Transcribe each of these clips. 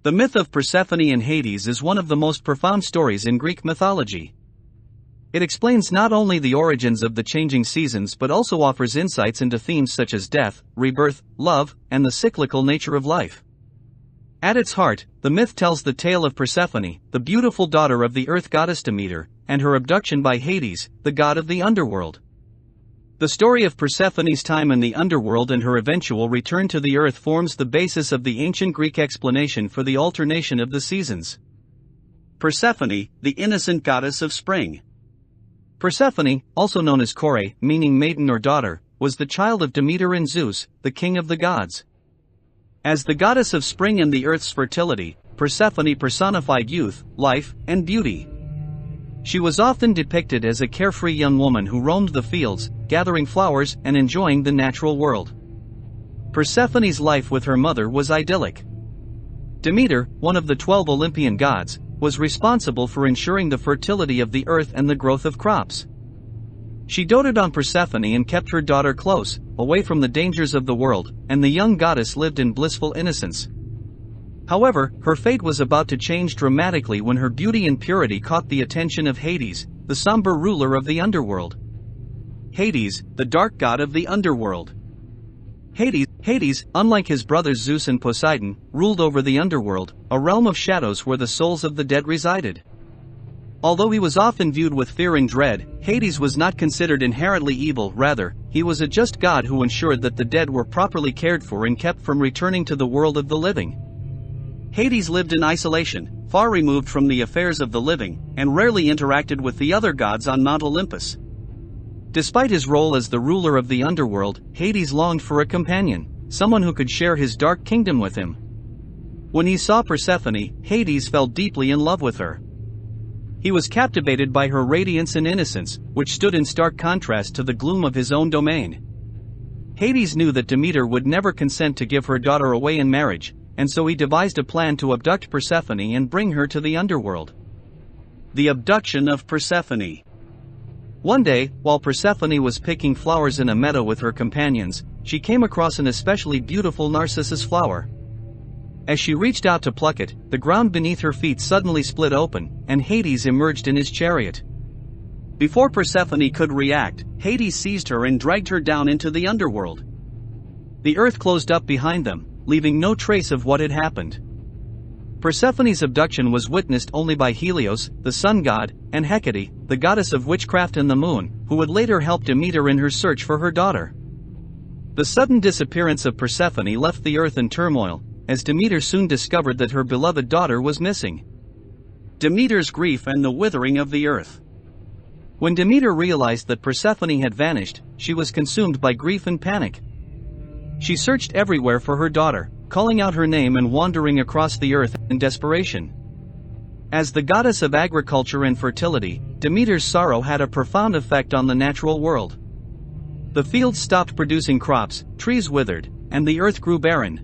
The myth of Persephone and Hades is one of the most profound stories in Greek mythology. It explains not only the origins of the changing seasons but also offers insights into themes such as death, rebirth, love, and the cyclical nature of life. At its heart, the myth tells the tale of Persephone, the beautiful daughter of the earth goddess Demeter, and her abduction by Hades, the god of the underworld. The story of Persephone's time in the underworld and her eventual return to the earth forms the basis of the ancient Greek explanation for the alternation of the seasons. Persephone, the innocent goddess of spring. Persephone, also known as Kore, meaning maiden or daughter, was the child of Demeter and Zeus, the king of the gods. As the goddess of spring and the earth's fertility, Persephone personified youth, life, and beauty. She was often depicted as a carefree young woman who roamed the fields, gathering flowers and enjoying the natural world. Persephone's life with her mother was idyllic. Demeter, one of the 12 Olympian gods, was responsible for ensuring the fertility of the earth and the growth of crops. She doted on Persephone and kept her daughter close, away from the dangers of the world, and the young goddess lived in blissful innocence. However, her fate was about to change dramatically when her beauty and purity caught the attention of Hades, the somber ruler of the underworld. Hades, the dark god of the underworld. Hades, unlike his brothers Zeus and Poseidon, ruled over the underworld, a realm of shadows where the souls of the dead resided. Although he was often viewed with fear and dread, Hades was not considered inherently evil. Rather, he was a just god who ensured that the dead were properly cared for and kept from returning to the world of the living. Hades lived in isolation, far removed from the affairs of the living, and rarely interacted with the other gods on Mount Olympus. Despite his role as the ruler of the underworld, Hades longed for a companion, someone who could share his dark kingdom with him. When he saw Persephone, Hades fell deeply in love with her. He was captivated by her radiance and innocence, which stood in stark contrast to the gloom of his own domain. Hades knew that Demeter would never consent to give her daughter away in marriage, and so he devised a plan to abduct Persephone and bring her to the underworld. The abduction of Persephone. One day, while Persephone was picking flowers in a meadow with her companions, she came across an especially beautiful narcissus flower. As she reached out to pluck it, the ground beneath her feet suddenly split open, and Hades emerged in his chariot. Before Persephone could react, Hades seized her and dragged her down into the underworld. The earth closed up behind them, leaving no trace of what had happened. Persephone's abduction was witnessed only by Helios, the sun god, and Hecate, the goddess of witchcraft and the moon, who would later help Demeter in her search for her daughter. The sudden disappearance of Persephone left the earth in turmoil, as Demeter soon discovered that her beloved daughter was missing. Demeter's grief and the withering of the earth. When Demeter realized that Persephone had vanished, she was consumed by grief and panic. She searched everywhere for her daughter, calling out her name and wandering across the earth in desperation. As the goddess of agriculture and fertility, Demeter's sorrow had a profound effect on the natural world. The fields stopped producing crops, trees withered, and the earth grew barren.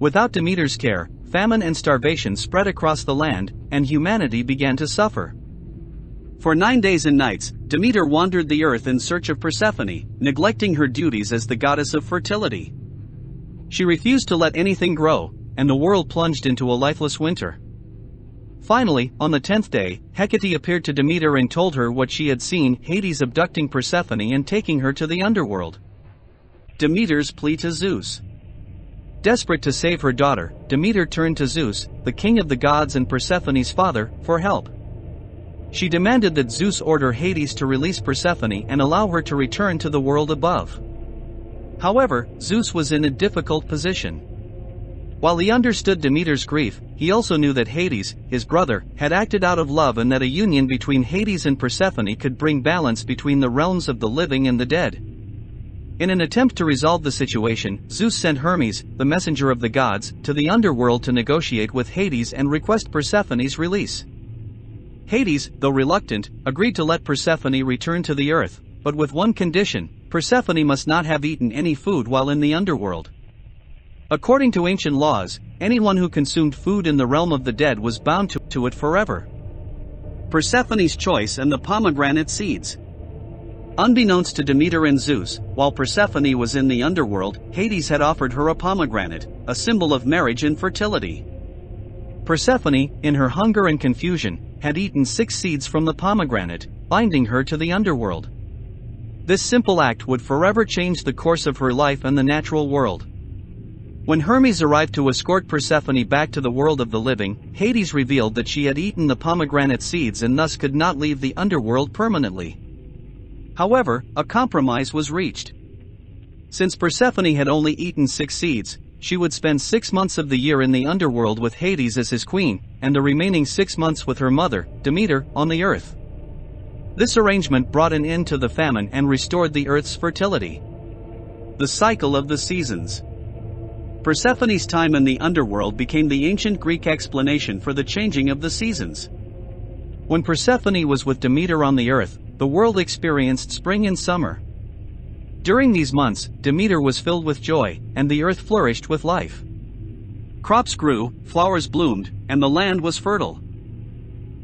Without Demeter's care, famine and starvation spread across the land, and humanity began to suffer. For 9 days and nights, Demeter wandered the earth in search of Persephone, neglecting her duties as the goddess of fertility. She refused to let anything grow, and the world plunged into a lifeless winter. Finally, on the 10th day, Hecate appeared to Demeter and told her what she had seen: Hades abducting Persephone and taking her to the underworld. Demeter's plea to Zeus. Desperate to save her daughter, Demeter turned to Zeus, the king of the gods and Persephone's father, for help. She demanded that Zeus order Hades to release Persephone and allow her to return to the world above. However, Zeus was in a difficult position. While he understood Demeter's grief, he also knew that Hades, his brother, had acted out of love and that a union between Hades and Persephone could bring balance between the realms of the living and the dead. In an attempt to resolve the situation, Zeus sent Hermes, the messenger of the gods, to the underworld to negotiate with Hades and request Persephone's release. Hades, though reluctant, agreed to let Persephone return to the earth, but with one condition: Persephone must not have eaten any food while in the underworld. According to ancient laws, anyone who consumed food in the realm of the dead was bound to it forever. Persephone's choice and the pomegranate seeds. Unbeknownst to Demeter and Zeus, while Persephone was in the underworld, Hades had offered her a pomegranate, a symbol of marriage and fertility. Persephone, in her hunger and confusion, had eaten 6 seeds from the pomegranate, binding her to the underworld. This simple act would forever change the course of her life and the natural world. When Hermes arrived to escort Persephone back to the world of the living, Hades revealed that she had eaten the pomegranate seeds and thus could not leave the underworld permanently. However, a compromise was reached. Since Persephone had only eaten 6 seeds, she would spend 6 months of the year in the underworld with Hades as his queen, and the remaining 6 months with her mother, Demeter, on the earth. This arrangement brought an end to the famine and restored the earth's fertility. The cycle of the seasons. Persephone's time in the underworld became the ancient Greek explanation for the changing of the seasons. When Persephone was with Demeter on the earth, the world experienced spring and summer. During these months, Demeter was filled with joy, and the earth flourished with life. Crops grew, flowers bloomed, and the land was fertile.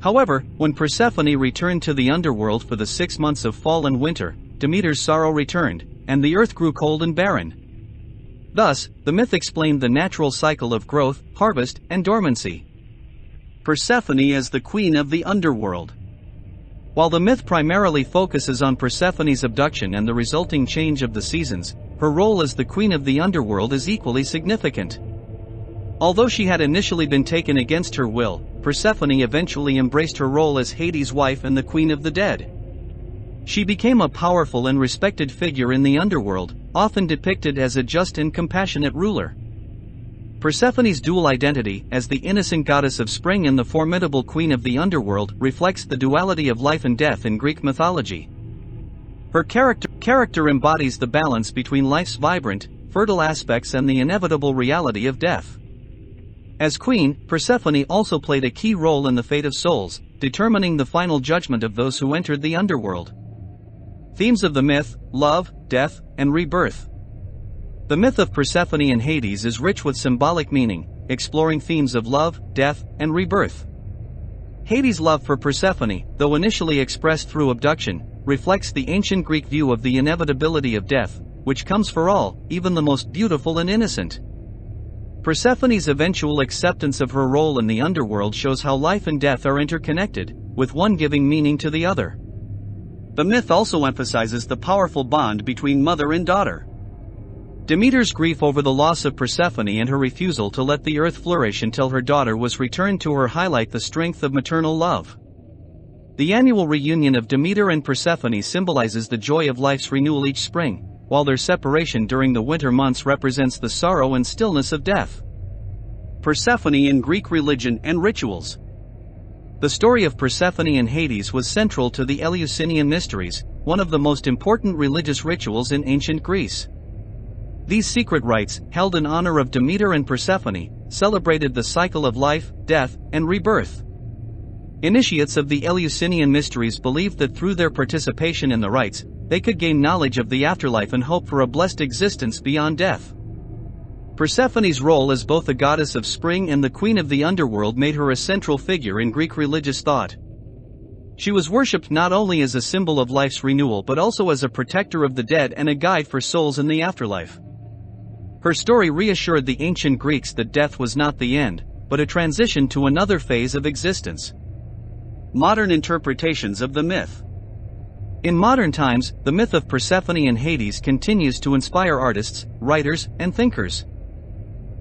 However, when Persephone returned to the underworld for the 6 months of fall and winter, Demeter's sorrow returned, and the earth grew cold and barren. Thus, the myth explained the natural cycle of growth, harvest, and dormancy. Persephone as the queen of the underworld. While the myth primarily focuses on Persephone's abduction and the resulting change of the seasons, her role as the queen of the underworld is equally significant. Although she had initially been taken against her will, Persephone eventually embraced her role as Hades' wife and the queen of the dead. She became a powerful and respected figure in the underworld, often depicted as a just and compassionate ruler. Persephone's dual identity, as the innocent goddess of spring and the formidable queen of the underworld, reflects the duality of life and death in Greek mythology. Her character embodies the balance between life's vibrant, fertile aspects and the inevitable reality of death. As queen, Persephone also played a key role in the fate of souls, determining the final judgment of those who entered the underworld. Themes of the myth: love, death, and rebirth. The myth of Persephone and Hades is rich with symbolic meaning, exploring themes of love, death, and rebirth. Hades' love for Persephone, though initially expressed through abduction, reflects the ancient Greek view of the inevitability of death, which comes for all, even the most beautiful and innocent. Persephone's eventual acceptance of her role in the underworld shows how life and death are interconnected, with one giving meaning to the other. The myth also emphasizes the powerful bond between mother and daughter. Demeter's grief over the loss of Persephone and her refusal to let the earth flourish until her daughter was returned to her highlight the strength of maternal love. The annual reunion of Demeter and Persephone symbolizes the joy of life's renewal each spring, while their separation during the winter months represents the sorrow and stillness of death. Persephone in Greek religion and rituals. The story of Persephone and Hades was central to the Eleusinian Mysteries, one of the most important religious rituals in ancient Greece. These secret rites, held in honor of Demeter and Persephone, celebrated the cycle of life, death, and rebirth. Initiates of the Eleusinian Mysteries believed that through their participation in the rites, they could gain knowledge of the afterlife and hope for a blessed existence beyond death. Persephone's role as both the goddess of spring and the queen of the underworld made her a central figure in Greek religious thought. She was worshipped not only as a symbol of life's renewal but also as a protector of the dead and a guide for souls in the afterlife. Her story reassured the ancient Greeks that death was not the end, but a transition to another phase of existence. Modern interpretations of the myth. In modern times, the myth of Persephone and Hades continues to inspire artists, writers, and thinkers.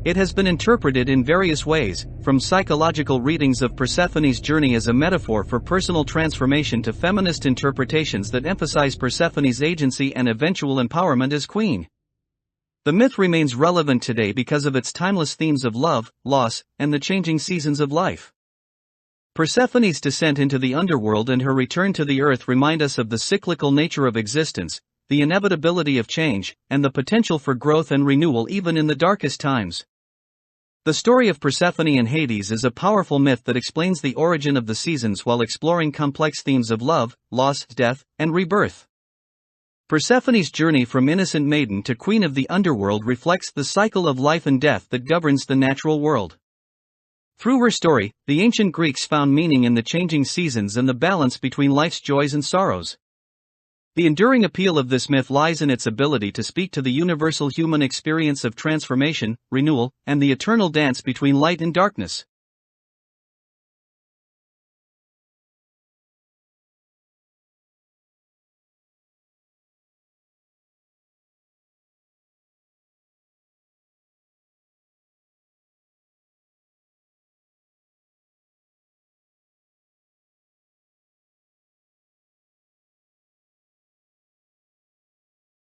It has been interpreted in various ways, from psychological readings of Persephone's journey as a metaphor for personal transformation to feminist interpretations that emphasize Persephone's agency and eventual empowerment as queen. The myth remains relevant today because of its timeless themes of love, loss, and the changing seasons of life. Persephone's descent into the underworld and her return to the earth remind us of the cyclical nature of existence, the inevitability of change, and the potential for growth and renewal even in the darkest times. The story of Persephone and Hades is a powerful myth that explains the origin of the seasons while exploring complex themes of love, loss, death, and rebirth. Persephone's journey from innocent maiden to queen of the underworld reflects the cycle of life and death that governs the natural world. Through her story, the ancient Greeks found meaning in the changing seasons and the balance between life's joys and sorrows. The enduring appeal of this myth lies in its ability to speak to the universal human experience of transformation, renewal, and the eternal dance between light and darkness.